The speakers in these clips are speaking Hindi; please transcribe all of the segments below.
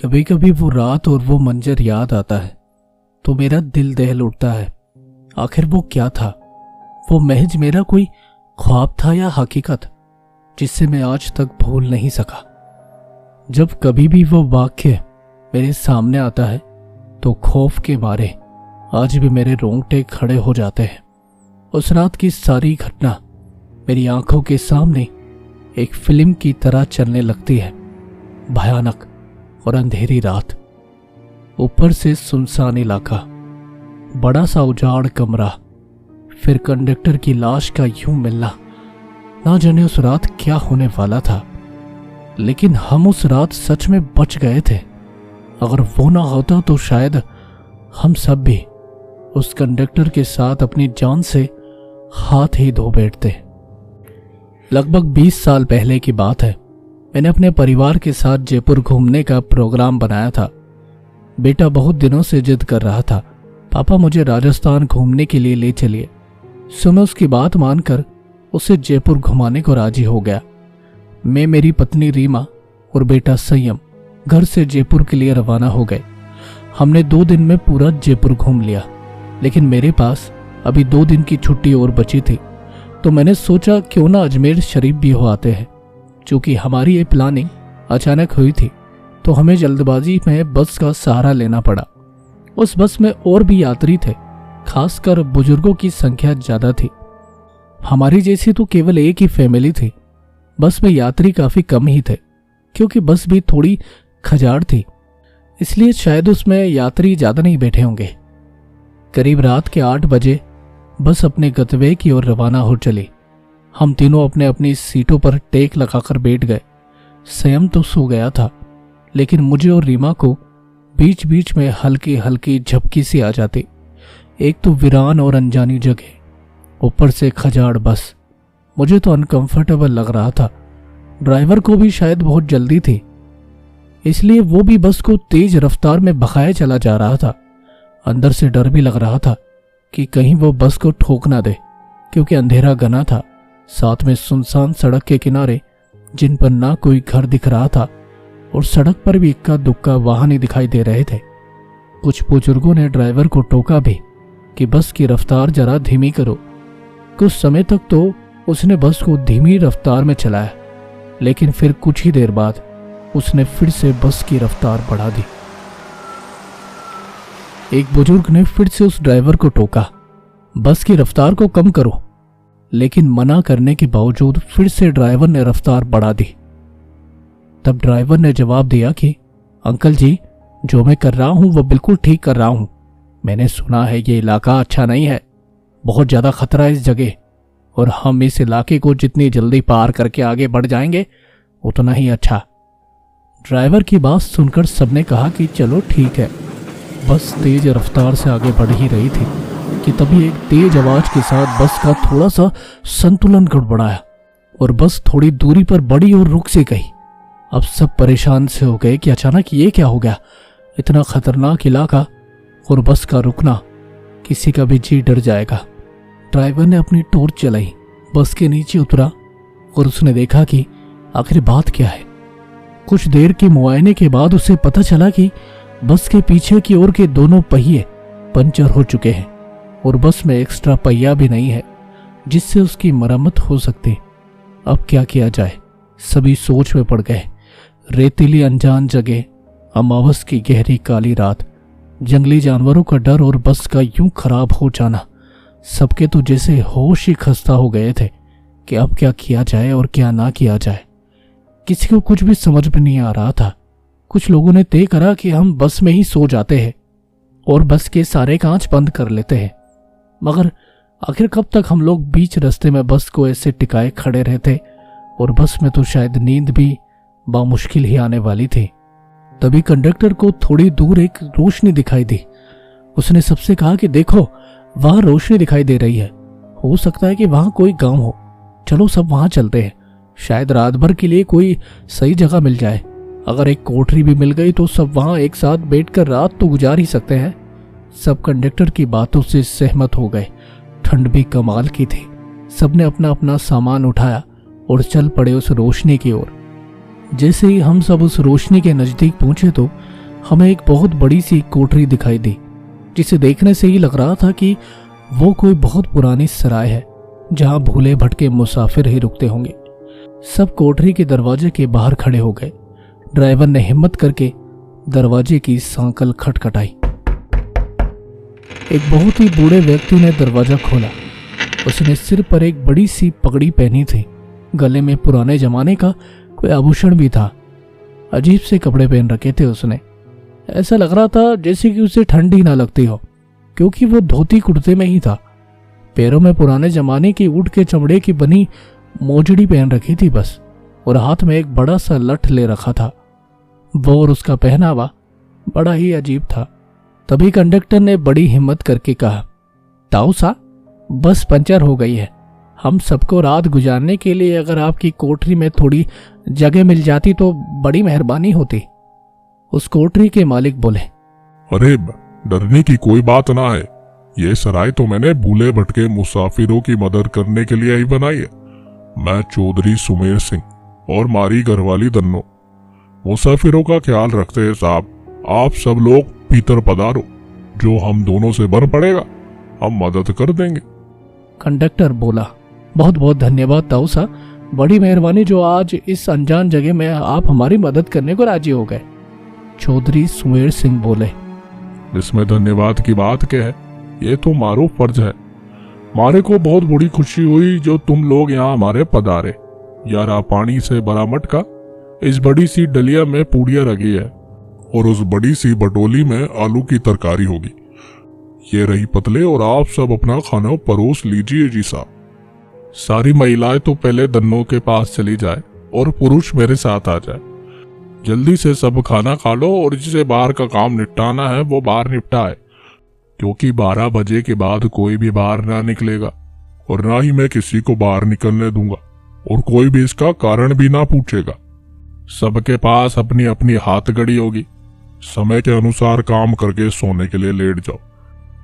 कभी कभी वो रात और वो मंजर याद आता है तो मेरा दिल दहल उठता है। आखिर वो क्या था? वो महज मेरा कोई ख्वाब था या हकीकत जिससे मैं आज तक भूल नहीं सका। जब कभी भी वो वाक्य मेरे सामने आता है तो खौफ के मारे आज भी मेरे रोंगटे खड़े हो जाते हैं। उस रात की सारी घटना मेरी आंखों के सामने एक फिल्म की तरह चलने लगती है। भयानक और अंधेरी रात, ऊपर से सुनसान इलाका, बड़ा सा उजाड़ कमरा, फिर कंडक्टर की लाश का यूं मिलना। ना जाने उस रात क्या होने वाला था, लेकिन हम उस रात सच में बच गए थे। अगर वो ना होता तो शायद हम सब भी उस कंडक्टर के साथ अपनी जान से हाथ ही धो बैठते। लगभग 20 साल पहले की बात है। मैंने अपने परिवार के साथ जयपुर घूमने का प्रोग्राम बनाया था। बेटा बहुत दिनों से जिद कर रहा था, पापा मुझे राजस्थान घूमने के लिए ले चलिए। मैं उसकी बात मानकर उसे जयपुर घुमाने को राजी हो गया। मैं, मेरी पत्नी रीमा और बेटा संयम घर से जयपुर के लिए रवाना हो गए। हमने 2 दिन में पूरा जयपुर घूम लिया, लेकिन मेरे पास अभी 2 दिन की छुट्टी और बची थी, तो मैंने सोचा क्यों ना अजमेर शरीफ भी हो आते हैं। चूंकि हमारी ये प्लानिंग अचानक हुई थी तो हमें जल्दबाजी में बस का सहारा लेना पड़ा। उस बस में और भी यात्री थे, खासकर बुजुर्गों की संख्या ज्यादा थी। हमारी जैसी तो केवल एक ही फैमिली थी। बस में यात्री काफी कम ही थे, क्योंकि बस भी थोड़ी खजाड़ थी, इसलिए शायद उसमें यात्री ज्यादा नहीं बैठे होंगे। करीब रात के 8 बजे बस अपने गंतव्य की ओर रवाना हो चली। हम तीनों अपने अपनी सीटों पर टेक लगाकर बैठ गए। संयम तो सो गया था, लेकिन मुझे और रीमा को बीच बीच में हल्की हल्की झपकी सी आ जाती। एक तो वीरान और अनजानी जगह, ऊपर से खजाड़ बस। मुझे तो अनकंफर्टेबल लग रहा था। ड्राइवर को भी शायद बहुत जल्दी थी, इसलिए वो भी बस को तेज रफ्तार में भगाए चला जा रहा था। अंदर से डर भी लग रहा था कि कहीं वो बस को ठोक ना दे, क्योंकि अंधेरा घना था। साथ में सुनसान सड़क के किनारे जिन पर ना कोई घर दिख रहा था, और सड़क पर भी इक्का दुक्का वाहन ही दिखाई दे रहे थे। कुछ बुजुर्गों ने ड्राइवर को टोका भी कि बस की रफ्तार जरा धीमी करो। कुछ समय तक तो उसने बस को धीमी रफ्तार में चलाया, लेकिन फिर कुछ ही देर बाद उसने फिर से बस की रफ्तार बढ़ा दी। एक बुजुर्ग ने फिर से उस ड्राइवर को टोका, बस की रफ्तार को कम करो, लेकिन मना करने के बावजूद फिर से ड्राइवर ने रफ्तार बढ़ा दी। तब ड्राइवर ने जवाब दिया कि अंकल जी, जो मैं कर रहा हूं वो बिल्कुल ठीक कर रहा हूं। मैंने सुना है ये इलाका अच्छा नहीं है, बहुत ज्यादा खतरा है इस जगह, और हम इस इलाके को जितनी जल्दी पार करके आगे बढ़ जाएंगे उतना ही अच्छा। ड्राइवर की बात सुनकर सबने कहा कि चलो ठीक है। बस तेज रफ्तार से आगे बढ़ ही रही थी कि तभी एक तेज आवाज के साथ बस का थोड़ा सा संतुलन गड़बड़ाया और बस थोड़ी दूरी पर बढ़ी और रुक सी गई। अब सब परेशान से हो गए कि अचानक ये क्या हो गया। इतना खतरनाक इलाका और बस का रुकना, किसी का भी जी डर जाएगा। ड्राइवर ने अपनी टॉर्च जलाई, बस के नीचे उतरा और उसने देखा कि आखिर बात क्या है। कुछ देर के मुआयने के बाद उसे पता चला कि बस के पीछे की ओर के दोनों पहिए पंचर हो चुके हैं और बस में एक्स्ट्रा पहिया भी नहीं है जिससे उसकी मरम्मत हो सकती। अब क्या किया जाए? सभी सोच में पड़ गए। रेतीली अनजान जगह, अमावस की गहरी काली रात, जंगली जानवरों का डर और बस का यूं खराब हो जाना, सबके तो जैसे होश ही खस्ता हो गए थे कि अब क्या किया जाए और क्या ना किया जाए। किसी को कुछ भी समझ में नहीं आ रहा था। कुछ लोगों ने तय करा कि हम बस में ही सो जाते हैं और बस के सारे कांच बंद कर लेते हैं, मगर आखिर कब तक हम लोग बीच रास्ते में बस को ऐसे टिकाए खड़े रहते, और बस में तो शायद नींद भी बामुश्किल ही आने वाली थी। तभी कंडक्टर को थोड़ी दूर एक रोशनी दिखाई दी। उसने सबसे कहा कि देखो, वहां रोशनी दिखाई दे रही है, हो सकता है कि वहां कोई गांव हो, चलो सब वहां चलते हैं, शायद रात भर के लिए कोई सही जगह मिल जाए। अगर एक कोठरी भी मिल गई तो सब वहां एक साथ बैठकर रात तो गुजार ही सकते हैं। सब कंडक्टर की बातों से सहमत हो गए। ठंड भी कमाल की थी। सबने अपना अपना सामान उठाया और चल पड़े उस रोशनी की ओर। जैसे ही हम सब उस रोशनी के नजदीक पहुंचे तो हमें एक बहुत बड़ी सी कोठरी दिखाई दी, जिसे देखने से ही लग रहा था कि वो कोई बहुत पुरानी सराय है जहां भूले भटके मुसाफिर ही रुकते होंगे। सब कोठरी के दरवाजे के बाहर खड़े हो गए। ड्राइवर ने हिम्मत करके दरवाजे की सांकल खटखटाई। एक बहुत ही बूढ़े व्यक्ति ने दरवाजा खोला। उसने सिर पर एक बड़ी सी पगड़ी पहनी थी। गले में पुराने जमाने का कोई आभूषण भी था। अजीब से कपड़े पहन रखे थे उसने। ऐसा लग रहा था जैसे कि उसे ठंड ही ना लगती हो, क्योंकि वो धोती कुर्ते में ही था। पैरों में पुराने जमाने की ऊँट के चमड़े की बनी मोजड़ी पहन रखी थी बस, और हाथ में एक बड़ा सा लठ ले रखा था। वो और उसका पहनावा बड़ा ही अजीब था। तभी कंडक्टर ने बड़ी हिम्मत करके कहा, ताऊ सा, बस पंचर हो गई है। हम सबको रात गुजारने के लिए अगर आपकी कोठरी में थोड़ी जगह मिल जाती तो बड़ी मेहरबानी होती। उस कोठरी के मालिक बोले, अरे डरने की कोई बात ना है। ये सराय तो मैंने भूले भटके मुसाफिरों की मदद करने के लिए ही बनाई है। मैं चौधरी सुमेर सिंह और मारी घरवाली दन्नो मुसाफिरों का ख्याल रखते हैं साहब। आप सब लोग भीतर पधारो, जो हम दोनों से बन पड़ेगा हम मदद कर देंगे। कंडक्टर बोला, बहुत बहुत धन्यवाद ताऊ सा, बड़ी मेहरबानी जो आज इस अनजान जगह में आप हमारी मदद करने को राजी हो गए। चौधरी सुमेर सिंह बोले, इसमें धन्यवाद की बात क्या है, ये तो मारो फर्ज है। मारे को बहुत बड़ी खुशी हुई जो तुम लोग यहाँ हमारे पधारे। यारा पानी से भरा मटका इस बड़ी सी डलिया में पूड़िया रखी है, और उस बड़ी सी बटोली में आलू की तरकारी होगी। ये रही पतले, और आप सब अपना खाना परोस लीजिए जी साहब। सारी महिलाएं तो पहले दन्नों के पास चली जाए और पुरुष मेरे साथ आ जाए। जल्दी से सब खाना खा लो, और जिसे बाहर का काम निपटाना है वो बाहर निपटाए, क्योंकि 12 बजे के बाद कोई भी बाहर ना निकलेगा, और ना ही मैं किसी को बाहर निकलने दूंगा, और कोई भी इसका कारण भी ना पूछेगा। सबके पास अपनी अपनी हाथ घड़ी होगी। समय के अनुसार काम करके सोने के लिए लेट जाओ।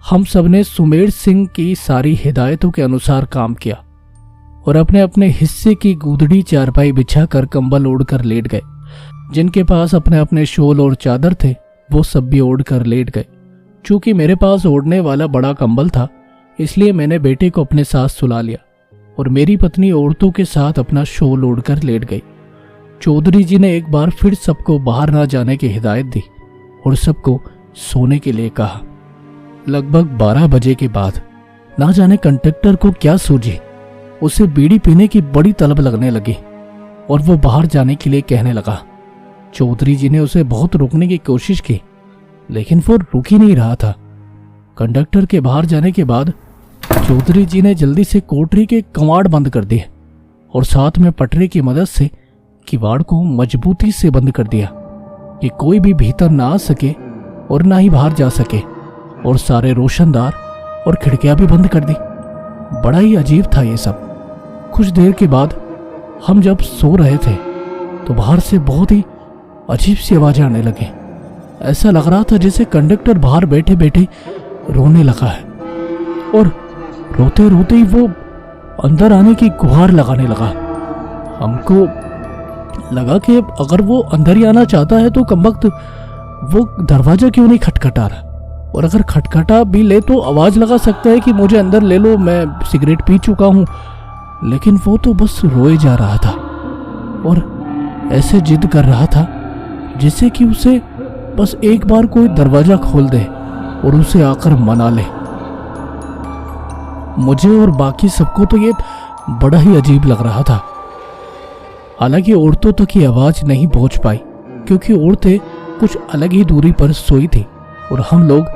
हम सबने सुमेर सिंह की सारी हिदायतों के अनुसार काम किया और अपने अपने हिस्से की गूदड़ी चारपाई बिछाकर कंबल ओढ़कर लेट गए। जिनके पास अपने अपने शॉल और चादर थे वो सब भी ओढ़कर लेट गए। चूंकि मेरे पास ओढ़ने वाला बड़ा कंबल था, इसलिए मैंने बेटे को अपने साथ सुला लिया और मेरी पत्नी औरतों के साथ अपना शॉल ओढ़कर लेट गई। चौधरी जी ने एक बार फिर सबको बाहर ना जाने की हिदायत दी और सबको सोने के लिए कहा। लगभग 12 बजे के बाद ना जाने कंडक्टर को क्या सूझी, उसे बीड़ी पीने की बड़ी तलब लगने लगी और वो बाहर जाने के लिए कहने लगा। चौधरी जी ने उसे बहुत रोकने की कोशिश की, लेकिन वो रुक ही नहीं रहा था। कंडक्टर के बाहर जाने के बाद चौधरी जी ने जल्दी से कोठरी के कवाड़ बंद कर दिए और साथ में पटरे की मदद से किवाड़ को मजबूती से बंद कर दिया कि कोई भी भीतर ना आ सके और ना ही बाहर जा सके, और सारे रोशनदार और खिड़कियां भी बंद कर दी। बड़ा ही अजीब था ये सब। कुछ देर के बाद हम जब सो रहे थे तो बाहर से बहुत ही अजीब सी आवाजें आने लगी। ऐसा लग रहा था जैसे कंडक्टर बाहर बैठे बैठे रोने लगा है, और रोते रोते ही वो अंदर आने की गुहार लगाने लगा। हमको लगा कि अगर वो अंदर ही आना चाहता है तो कमबख्त वो दरवाजा क्यों नहीं खटखटा रहा, और अगर खटखटा भी ले तो आवाज लगा सकता है कि मुझे अंदर ले लो, मैं सिगरेट पी चुका हूं। लेकिन वो तो बस रोए जा रहा था और ऐसे जिद कर रहा था जिससे कि उसे बस एक बार कोई दरवाजा खोल दे और उसे आकर मना ले। मुझे और बाकी सबको तो ये बड़ा ही अजीब लग रहा था। हालांकि औरतों तक की आवाज नहीं पहुंच पाई, क्योंकि औरतें कुछ अलग ही दूरी पर सोई थी और हम लोग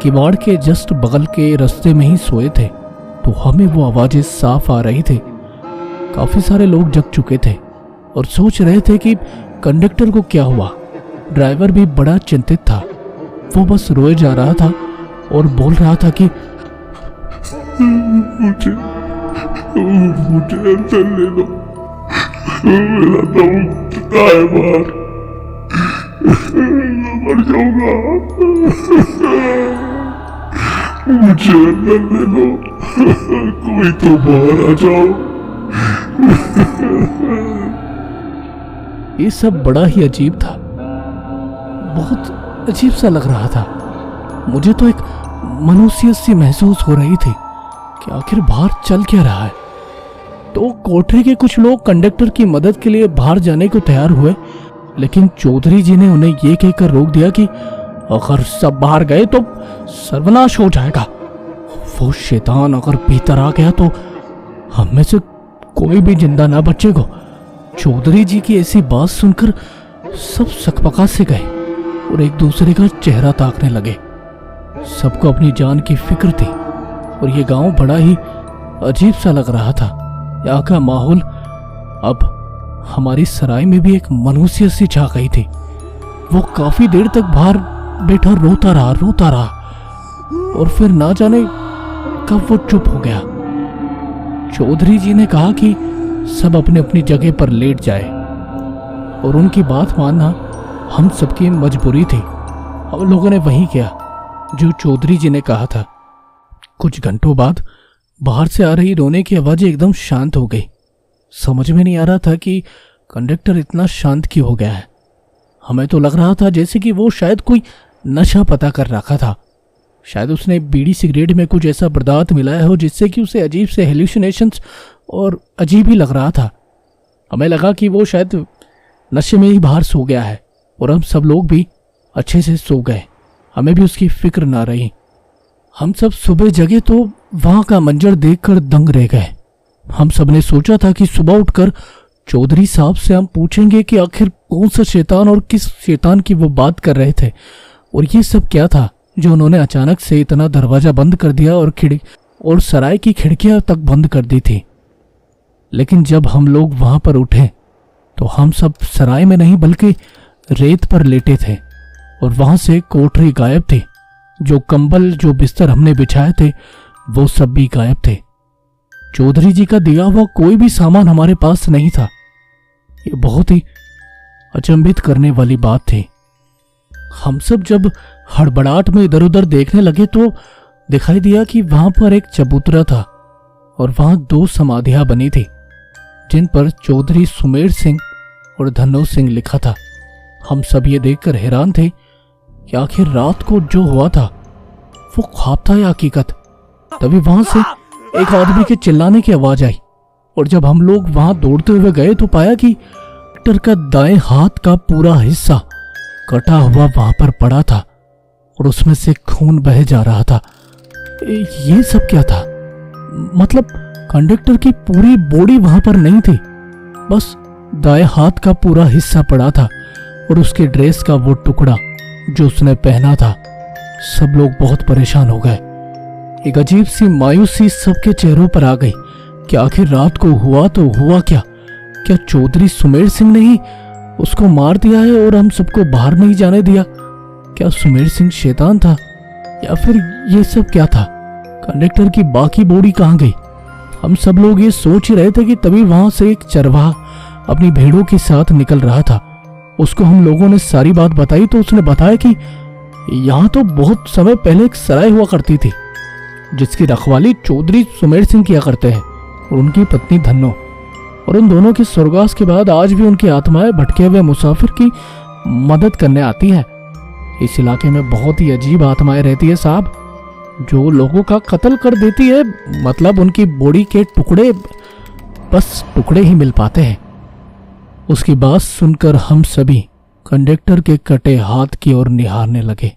किवाड़ के जस्ट बगल के रास्ते में ही सोए थे, तो हमें वो आवाजें साफ आ रही थी। काफी सारे लोग जग चुके थे और सोच रहे थे कि कंडक्टर को क्या हुआ। ड्राइवर भी बड़ा चिंतित था। वो बस रोए जा रहा था और बोल रहा था कि मुझे अंदर ले लो, मेरा दम कितना है बाहर, मर जाऊंगा, मुझे अंदर ले लो, कोई तो बाहर आ जाओ। ये सब बड़ा ही अजीब था। बहुत अजीब सा लग रहा था। मुझे तो एक मनुष्य सी महसूस हो रही थी कि आखिर बाहर चल क्या रहा है। तो कोठरी के कुछ लोग कंडक्टर की मदद के लिए बाहर जाने को तैयार हुए, लेकिन चौधरी जी ने उन्हें यह कहकर रोक दिया कि अगर सब बाहर गए तो सर्वनाश हो जाएगा। वो शैतान अगर भीतर आ गया तो हम में से कोई भी जिंदा ना बचेगा। चौधरी जी की ऐसी बात सुनकर सब सकपका से गए और एक दूसरे का चेहरा ताकने लगे। सबको अपनी जान की फिक्र थी और ये गांव बड़ा ही अजीब सा लग रहा था। यहाँ का माहौल अब हमारी सराय में भी एक मनुष्य सी छा गई थी। वो काफी देर तक बाहर बैठा रोता रहा और फिर ना जाने कब वो चुप हो गया। चौधरी जी ने कहा कि सब अपनी अपनी जगह पर लेट जाए और उनकी बात मानना हम सबकी मजबूरी थी। हम लोगों ने वही किया जो चौधरी जी ने कहा था। कुछ घंटों बाद बाहर से आ रही रोने की आवाजें एकदम शांत हो गई। समझ में नहीं आ रहा था कि कंडक्टर इतना शांत क्यों हो गया है। हमें तो लग रहा था जैसे कि वो शायद कोई नशा पता कर रखा था। शायद उसने बीड़ी सिगरेट में कुछ ऐसा पदार्थ मिलाया हो जिससे कि उसे अजीब से हेल्यूसिनेशंस और अजीब ही लग रहा था। हमें लगा कि वो शायद नशे में ही बाहर सो गया है और हम सब लोग भी अच्छे से सो गए। हमें भी उसकी फिक्र ना रही। हम सब सुबह जगे तो वहां का मंजर देखकर दंग रह गए। हम सब ने सोचा था कि सुबह उठकर चौधरी साहब से हम पूछेंगे कि आखिर कौन सा शैतान और किस शैतान की वो बात कर रहे थे और ये सब क्या था जो उन्होंने अचानक से इतना दरवाजा बंद कर दिया और सराय की खिड़कियां तक बंद कर दी थी। लेकिन जब हम लोग वहां पर उठे तो हम सब सराय में नहीं बल्कि रेत पर लेटे थे और वहां से कोठरी गायब थी। जो कंबल जो बिस्तर हमने बिछाए थे वो सब भी गायब थे। चौधरी जी का दिया हुआ कोई भी सामान हमारे पास नहीं था। ये बहुत ही अचंभित करने वाली बात थी। हम सब जब हड़बड़ाहट में इधर उधर देखने लगे तो दिखाई दिया कि वहां पर एक चबूतरा था और वहां 2 समाधियां बनी थी जिन पर चौधरी सुमेर सिंह और धन्नो सिंह लिखा था। हम सब ये देखकर हैरान थे कि आखिर रात को जो हुआ था वो ख्वाब था या हकीकत। तभी वहां से एक आदमी के चिल्लाने की आवाज आई और जब हम लोग वहां दौड़ते हुए गए तो पाया कि ट्रैक्टर का दाएं हाथ का पूरा हिस्सा कटा हुआ वहां पर पड़ा था और उसमें से खून बह जा रहा था। ये सब क्या था? मतलब कंडक्टर की पूरी बॉडी वहां पर नहीं थी, बस दाएं हाथ का पूरा हिस्सा पड़ा था और उसके ड्रेस का वो टुकड़ा जो उसने पहना था। सब लोग बहुत परेशान हो गए। एक अजीब सी मायूसी सबके चेहरों पर आ गई कि आखिर रात को हुआ तो हुआ क्या? क्या चौधरी सुमेर सिंह ने ही उसको मार दिया है और हम सबको बाहर नहीं जाने दिया? क्या सुमेर सिंह शैतान था या फिर ये सब क्या था? कंडक्टर की बाकी बॉडी कहाँ गई? हम सब लोग ये सोच ही रहे थे कि तभी वहां से एक चरवाहा अपनी भेड़ों के साथ निकल रहा था। उसको हम लोगों ने सारी बात बताई तो उसने बताया कि यहाँ तो बहुत समय पहले एक सराय हुआ करती थी जिसकी रखवाली चौधरी सुमेर सिंह किया करते हैं और उनकी पत्नी धन्नो, और उन दोनों के स्वर्गवास के बाद आज भी उनकी आत्माएं भटके हुए मुसाफिर की मदद करने आती है। इस इलाके में बहुत ही अजीब आत्माएं रहती है साहब, जो लोगों का कत्ल कर देती है। मतलब उनकी बॉडी के टुकड़े, बस टुकड़े ही मिल पाते हैं। उसकी बात सुनकर हम सभी कंडक्टर के कटे हाथ की ओर निहारने लगे।